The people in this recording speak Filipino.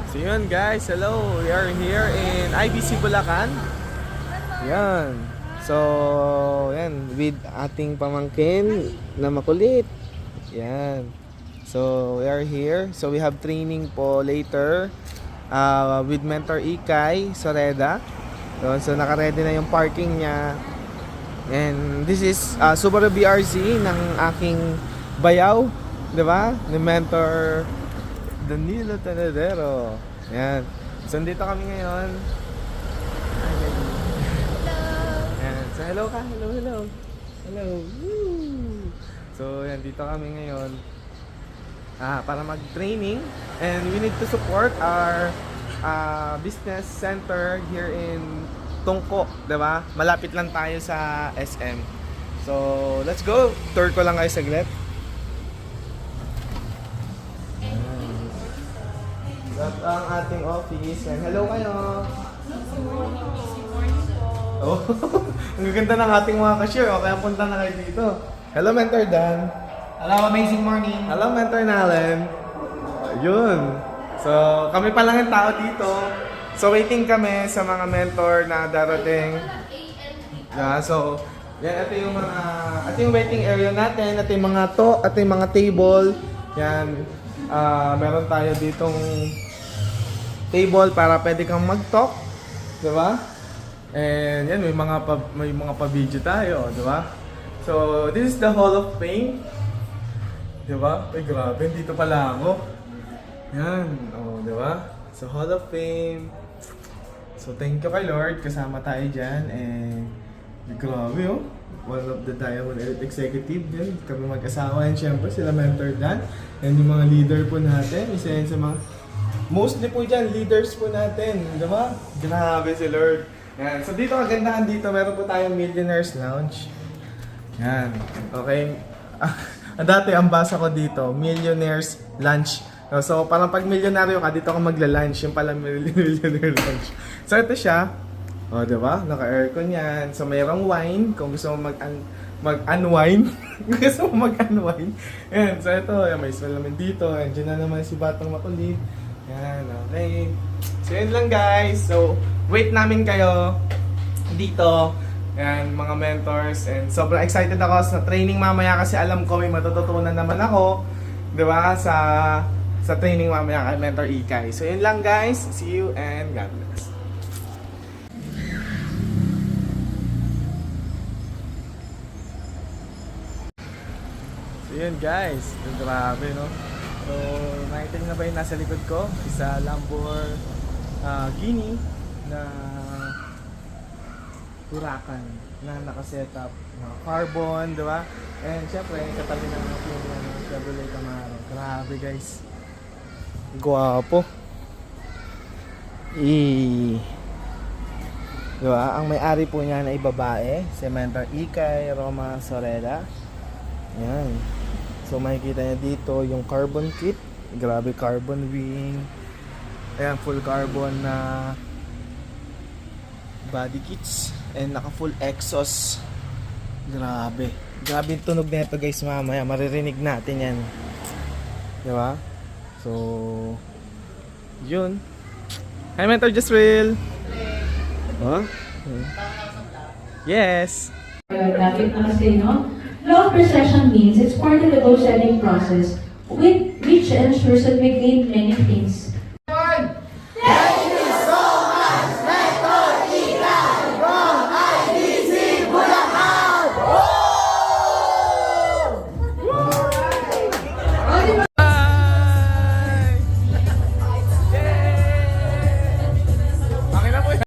So yun guys, hello. We are here in IBC Bulacan. Yan. So, yan with ating pamangkin na makulit. Yan. So, we are here. So, we have training po later with Mentor Ikay Soreda. So, naka-ready na yung parking niya. And this is Subaru BRZ ng aking bayaw, 'di ba? Ni Mentor Danilo Tanadero. Yan. So, dito kami ngayon. Yan. So, hello ka. Hello, hello. Hello. Woo! So, yan. Dito kami ngayon. Para mag-training. And we need to support our business center here in Tungko. Diba? Malapit lang tayo sa SM. So, let's go. Tour ko lang kayo saglit. At ang ating office. And hello kayo. Oh, ang gaganda ng ating mga cashier. O, kaya punta na kayo dito. Hello, Mentor Dan. Hello, amazing morning. Hello, Mentor Nalen. Ayun. So, kami pa lang yung tao dito. So, waiting kami sa mga mentor na darating. So, yan, ito yung waiting area natin. Ito yung mga table. Yan. Meron tayo ditong table para pwede kang mag-talk, 'di ba? And yan, may mga pa-video tayo, 'di ba? So, this is the Hall of Fame. 'Di ba? Ay, grabe, dito pala ako. Yan, oh, 'di ba? So, Hall of Fame. So, thank you kay Lord, kasama tayo diyan and grabe, oh. One of the Diamond Elite Executive din. Kami mag-asawa and syempre sila Mentor Dan. And yung mga leader po natin, isa yan sa mga mostly po dyan, leaders po natin. Diba? Grabe si Lord. Yan. So dito, kagandahan dito, meron po tayong Millionaires Lounge. Yan. Okay. Dati, ang basa ko dito, Millionaires Lunch. So parang pag milyonaryo ka, dito ka magla-lunch. Yung pala Millionaire Lunch. So ito siya. O, diba? Naka-aircon yan. So, mayroong wine. Kung gusto mo mag-unwind. Kung gusto mo mag-unwind. Yan. So, ito. Yan, may salamin dito. And dyan na naman si Batang Makulit. Yan. Okay. So, yun lang guys. So, wait namin kayo dito. Yan, mga mentors. And sobrang excited ako sa training mamaya kasi alam ko may matututunan naman ako. Diba? Sa training mamaya kay Mentor Ikay. So, yun lang guys. See you and God bless. Yun guys, grabe no. So, nakita nyo na ba yung nasa likod ko? Isa Lamborghini na Huracan na nakasetup na carbon, di ba? And syempre, katabi ng Chevrolet Camaro. Grabe guys. Guwapo. Diba? Ang may-ari po niya na babae, si Mentor Ikay Roma Soreda. Yan. So makikita niya dito yung carbon kit. Grabe, carbon wing. Ayan, full carbon na body kits. And naka full exhaust. Grabe. Grabe yung tunog nito guys mamaya. Maririnig natin yan. Diba? So, yun. Hi Mentor Jasril. Huh? Yes. Dapat na kasi, no? Law of precession means it's part of the goal-setting process which ensures that we gain many things